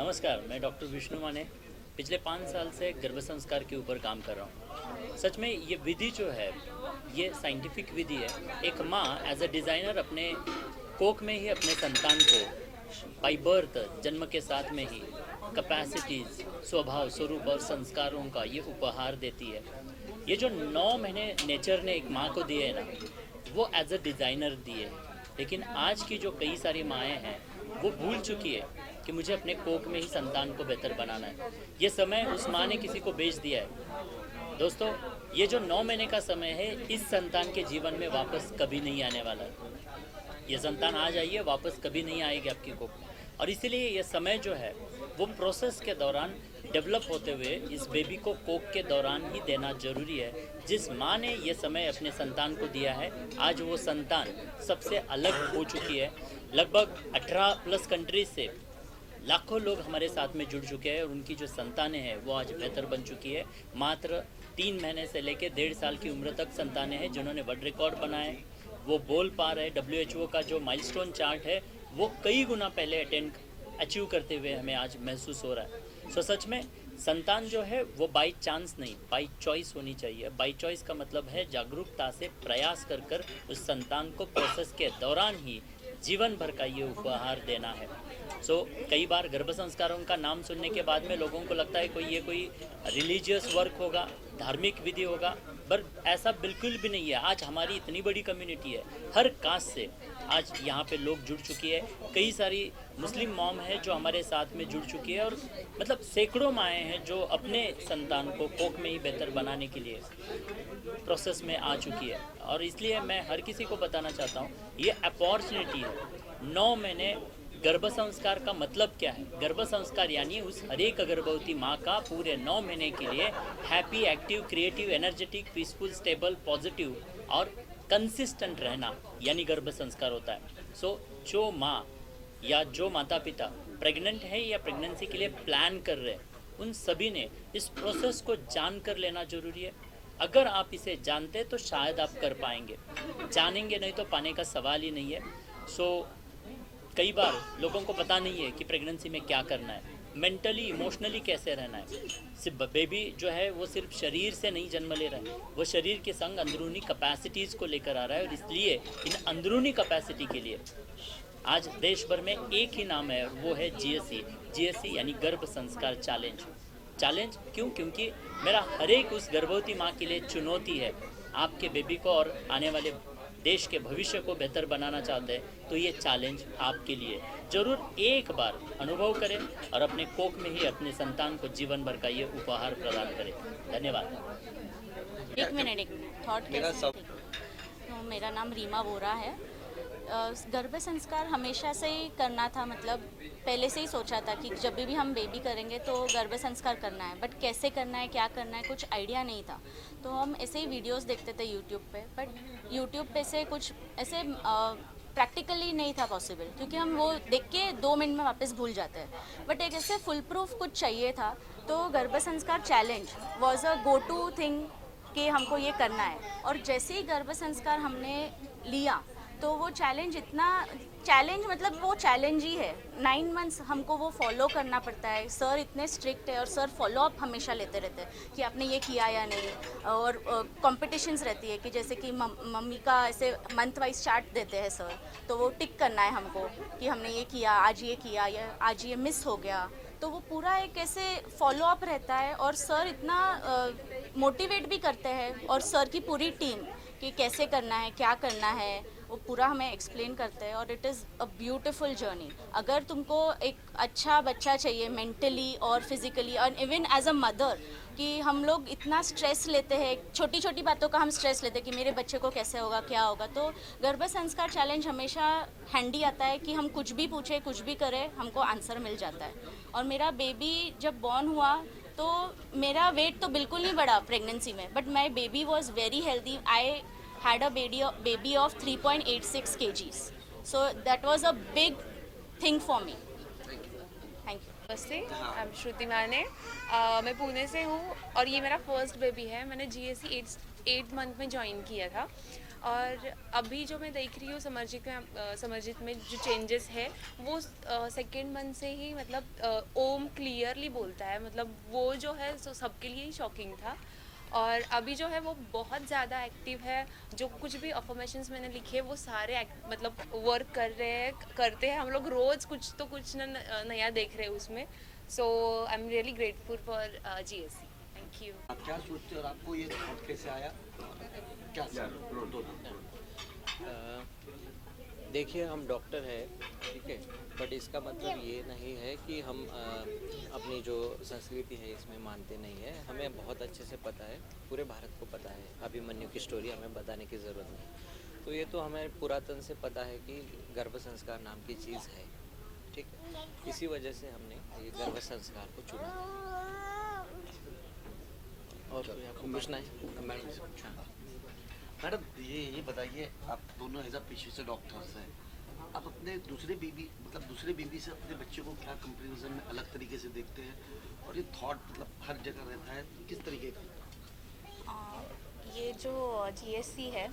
नमस्कार, मैं डॉक्टर विष्णु माने पिछले 5 साल से गर्भ संस्कार के ऊपर काम कर रहा हूँ। सच में ये विधि जो है, ये साइंटिफिक विधि है। एक माँ एज अ डिज़ाइनर अपने कोख में ही अपने संतान को बाई बर्थ जन्म के साथ में ही कैपेसिटीज़, स्वभाव, स्वरूप और संस्कारों का ये उपहार देती है। ये जो 9 महीने नेचर ने एक माँ को दिए है ना, वो एज अ डिज़ाइनर दिए। लेकिन आज की जो कई सारी माएँ हैं, वो भूल चुकी है कि मुझे अपने कोख में ही संतान को बेहतर बनाना है। ये समय उस माँ ने किसी को बेच दिया है। दोस्तों, ये जो 9 महीने का समय है, इस संतान के जीवन में वापस कभी नहीं आने वाला है। ये संतान आज आई है, वापस कभी नहीं आएगी आपकी कोख में। और इसीलिए ये समय जो है, वो प्रोसेस के दौरान डेवलप होते हुए इस बेबी को कोख के दौरान ही देना जरूरी है। जिस माँ ने ये समय अपने संतान को दिया है, आज वो संतान सबसे अलग हो चुकी है। लगभग 18 प्लस कंट्रीज से लाखों लोग हमारे साथ में जुड़ चुके हैं और उनकी जो संतानें हैं वो आज बेहतर बन चुकी है। मात्र 3 महीने से लेकर 1.5 साल की उम्र तक संतानें हैं जिन्होंने वर्ल्ड रिकॉर्ड बनाए, वो बोल पा रहे। WHO का जो माइलस्टोन चार्ट है वो कई गुना पहले अचीव करते हुए हमें आज महसूस हो रहा है। सो सच में संतान जो है वो बाई चांस नहीं, बाई चॉइस होनी चाहिए। बाई चॉइस का मतलब है जागरूकता से प्रयास कर कर उस संतान को प्रोसेस के दौरान ही जीवन भर का ये उपहार देना है। कई बार गर्भ संस्कारों का नाम सुनने के बाद में लोगों को लगता है कोई रिलीजियस वर्क होगा, धार्मिक विधि होगा, पर ऐसा बिल्कुल भी नहीं है। आज हमारी इतनी बड़ी कम्युनिटी है, हर कास्ट से आज यहाँ पे लोग जुड़ चुकी है। कई सारी मुस्लिम मॉम है जो हमारे साथ में जुड़ चुकी है और मतलब सैकड़ों माएँ हैं जो अपने संतान को कोख में ही बेहतर बनाने के लिए प्रोसेस में आ चुकी है। और इसलिए मैं हर किसी को बताना चाहता हूँ, ये अपॉर्चुनिटी है। 9 महीने गर्भ संस्कार का मतलब क्या है? गर्भ संस्कार यानी उस हर एक गर्भवती माँ का पूरे 9 महीने के लिए happy, active, creative, energetic, peaceful, stable, positive और कंसिस्टेंट रहना, यानी गर्भ संस्कार होता है। जो माँ या जो माता पिता प्रेग्नेंट है या प्रेगनेंसी के लिए प्लान कर रहे हैं, उन सभी ने इस प्रोसेस को जान कर लेना जरूरी है। अगर आप इसे जानते तो शायद आप कर पाएंगे, जानेंगे नहीं तो पाने का सवाल ही नहीं है। कई बार लोगों को पता नहीं है कि प्रेगनेंसी में क्या करना है, मेंटली इमोशनली कैसे रहना है। सिर्फ बेबी जो है वो सिर्फ शरीर से नहीं जन्म ले रहा है, वो शरीर के संग अंदरूनी कैपेसिटीज़ को लेकर आ रहा है। और इसलिए इन अंदरूनी कैपेसिटी के लिए आज देश भर में एक ही नाम है, वो है GSC यानी गर्भ संस्कार चैलेंज। क्यों? क्योंकि मेरा हर एक उस गर्भवती माँ के लिए चुनौती है। आपके बेबी को और आने वाले देश के भविष्य को बेहतर बनाना चाहते हैं तो ये चैलेंज आपके लिए। जरूर एक बार अनुभव करें और अपने कोख में ही अपने संतान को जीवन भर का ये उपहार प्रदान करें। धन्यवाद। एक मिनट थॉट तो मेरा नाम रीमा वोरा है। गर्भ संस्कार हमेशा से ही करना था, मतलब पहले से ही सोचा था कि जब भी हम बेबी करेंगे तो गर्भ संस्कार करना है, बट कैसे करना है, क्या करना है, कुछ आइडिया नहीं था। तो हम ऐसे ही वीडियोस देखते थे यूट्यूब पे, बट यूट्यूब पे से कुछ ऐसे प्रैक्टिकली नहीं था पॉसिबल, क्योंकि हम वो देख के 2 मिनट में वापस भूल जाते हैं। बट एक ऐसे फुल प्रूफ कुछ चाहिए था, तो गर्भ संस्कार challenge was a go to thing कि हमको ये करना है। और जैसे ही गर्भ संस्कार हमने लिया तो वो चैलेंज मतलब वो चैलेंज ही है। 9 मंथ्स हमको वो फॉलो करना पड़ता है। सर इतने स्ट्रिक्ट है और सर फॉलो अप हमेशा लेते रहते हैं कि आपने ये किया या नहीं। और कॉम्पिटिशन्स रहती है कि जैसे कि मम्मी का ऐसे मंथ वाइज चार्ट देते हैं सर, तो वो टिक करना है हमको कि हमने ये किया, आज ये किया, या आज ये मिस हो गया। तो वो पूरा एक ऐसे फॉलो अप रहता है और सर इतना मोटिवेट भी करते हैं, और सर की पूरी टीम कि कैसे करना है, क्या करना है, वो पूरा हमें एक्सप्लेन करते हैं। और it is a beautiful journey. अगर तुमको एक अच्छा बच्चा चाहिए मेंटली और फिज़िकली, और इवन एज अ मदर, कि हम लोग इतना स्ट्रेस लेते हैं, छोटी छोटी बातों का हम स्ट्रेस लेते हैं कि मेरे बच्चे को कैसे होगा, क्या होगा। तो गर्भ संस्कार चैलेंज हमेशा हैंडी आता है कि हम कुछ भी पूछे, कुछ भी करें, हमको आंसर मिल जाता है। और मेरा बेबी जब बॉर्न हुआ तो मेरा वेट तो बिल्कुल नहीं बढ़ा प्रेगनेंसी में, but my baby was very healthy. I had a baby of 3.86 kgs. So that was a big thing for me. Thank you. नमस्ते, आई एम श्रुति माने। मैं पुणे से हूँ और ये मेरा फर्स्ट बेबी है। मैंने GSC 8 मंथ में ज्वाइन किया था। और अभी जो मैं देख रही हूँ समरजित में जो चेंजेस है वो सेकेंड मंथ से ही मतलब ओम क्लियरली बोलता है, मतलब वो जो है सो सबके लिए ही शॉकिंग था। और अभी जो है वो बहुत ज़्यादा एक्टिव है, जो कुछ भी अफर्मेशंस मैंने लिखे वो सारे मतलब वर्क कर रहे हैं, करते हैं। हम लोग रोज़ कुछ तो कुछ नया देख रहे हैं उसमें। So I am really grateful for GSC। Thank you. आप क्या सोचते हो और आपको ये थॉट कैसे आया? क्या देखिए, हम डॉक्टर हैं, ठीक है, बट इसका मतलब ये नहीं है कि हम अपनी जो संस्कृति है इसमें मानते नहीं है। हमें बहुत अच्छे से पता है, पूरे भारत को पता है, अभिमन्यु की स्टोरी हमें बताने की ज़रूरत नहीं। तो ये तो हमें पुरातन से पता है कि गर्भ संस्कार नाम की चीज़ है, ठीक है। इसी वजह से हमने ये गर्भ संस्कार को चुना। और कोई आपको पूछना है? मैडम ये बताइए, आप दोनों एज अ पेशे से डॉक्टर्स हैं, आप अपने दूसरे बीबी से अपने बच्चे को क्या कंपेरिजन में अलग तरीके से देखते हैं, और ये थॉट मतलब हर जगह रहता है किस तरीके का? ये जो GSC है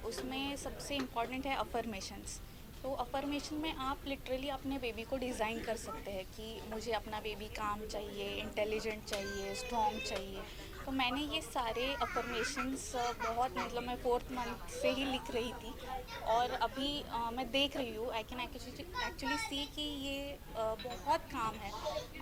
उसमें सबसे इम्पॉर्टेंट है अफर्मेशंस। तो अफर्मेशन में आप लिटरली अपने बेबी को डिज़ाइन कर सकते हैं कि मुझे अपना बेबी काम चाहिए, इंटेलिजेंट चाहिए, स्ट्रॉन्ग चाहिए। तो मैंने ये सारे अफर्मेशंस बहुत मतलब मैं 4th मंथ से ही लिख रही थी, और अभी मैं देख रही हूँ, आई कैन एक्चुअली सी कि ये बहुत काम है।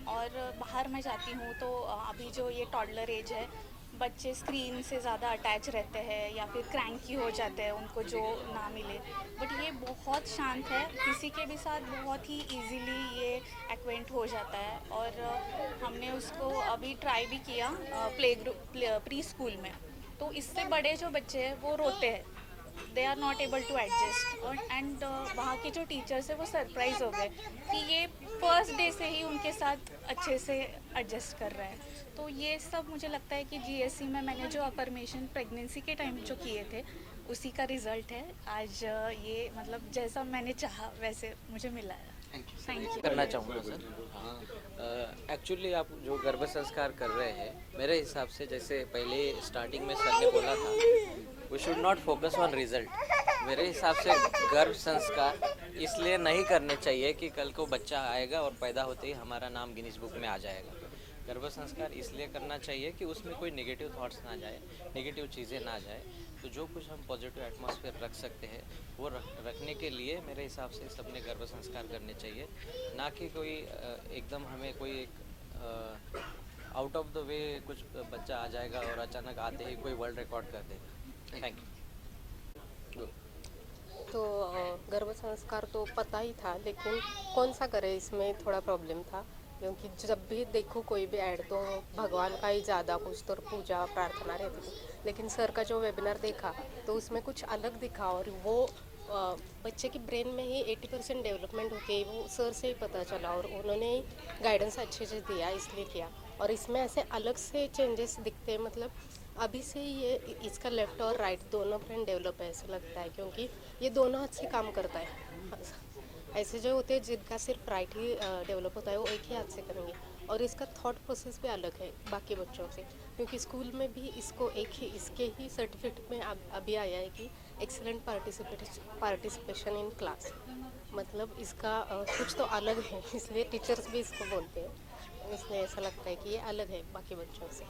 और बाहर मैं जाती हूँ तो अभी जो ये टॉडलर एज है, बच्चे स्क्रीन से ज़्यादा अटैच रहते हैं या फिर क्रैंकी हो जाते हैं उनको जो ना मिले। बट ये बहुत शांत है, किसी के भी साथ बहुत ही इजीली ये एक्वेंट हो जाता है। और हमने उसको अभी ट्राई भी किया प्री स्कूल में। तो इससे बड़े जो बच्चे हैं वो रोते हैं, they are not able to adjust. और एंड वहाँ के जो टीचर्स है वो सरप्राइज हो गए कि ये फर्स्ट डे से ही उनके साथ अच्छे से एडजस्ट कर रहा है। तो ये सब मुझे लगता है कि GSC में मैंने जो अफर्मेशन प्रेगनेंसी के टाइम जो किए थे उसी का रिजल्ट है। आज ये मतलब जैसा मैंने चाहा वैसे मुझे मिला है। Thank you. करना चाहूँगा सर। एक्चुअली आप जो गर्भ संस्कार कर रहे हैं, मेरे हिसाब से जैसे पहले स्टार्टिंग में सर ने बोला था, we should not focus on result. मेरे हिसाब से गर्भ संस्कार इसलिए नहीं करने चाहिए कि कल को बच्चा आएगा और पैदा होते ही हमारा नाम गिनीज बुक में आ जाएगा। गर्भ संस्कार इसलिए करना चाहिए कि उसमें कोई नेगेटिव थॉट्स ना जाए, नेगेटिव चीज़ें ना जाए। तो जो कुछ हम पॉजिटिव एटमॉस्फेयर रख सकते हैं वो रखने के लिए मेरे हिसाब से सबने गर्भ संस्कार करने चाहिए, ना कि कोई एकदम हमें कोई एक आउट ऑफ द वे कुछ बच्चा आ जाएगा और अचानक आते ही कोई वर्ल्ड रिकॉर्ड कर देगा। Thank you. तो गर्भ संस्कार तो पता ही था, लेकिन कौन सा करे इसमें थोड़ा प्रॉब्लम था, क्योंकि जब भी देखो कोई भी ऐड तो भगवान का ही ज़्यादा कुछ तो पूजा प्रार्थना रहती थी। लेकिन सर का जो वेबिनार देखा तो उसमें कुछ अलग दिखा, और वो बच्चे की ब्रेन में ही 80% डेवलपमेंट होती है, वो सर से ही पता चला, और उन्होंने गाइडेंस अच्छे से दिया, इसलिए किया। और इसमें ऐसे अलग से चेंजेस दिखते हैं, मतलब अभी से ये इसका लेफ्ट और राइट दोनों ब्रेन डेवलप है ऐसा लगता है, क्योंकि ये दोनों हाथ से काम करता है। ऐसे जो होते हैं जिनका सिर्फ राइट ही डेवलप होता है वो एक ही हाथ से करेंगे। और इसका थॉट प्रोसेस भी अलग है बाकी बच्चों से, क्योंकि स्कूल में भी इसको इसके ही सर्टिफिकेट में अभी आया है कि एक्सीलेंट पार्टिसिपेशन इन क्लास। मतलब इसका कुछ तो अलग है, इसलिए टीचर्स भी इसको बोलते हैं, इसलिए ऐसा लगता है कि ये अलग है बाकी बच्चों से।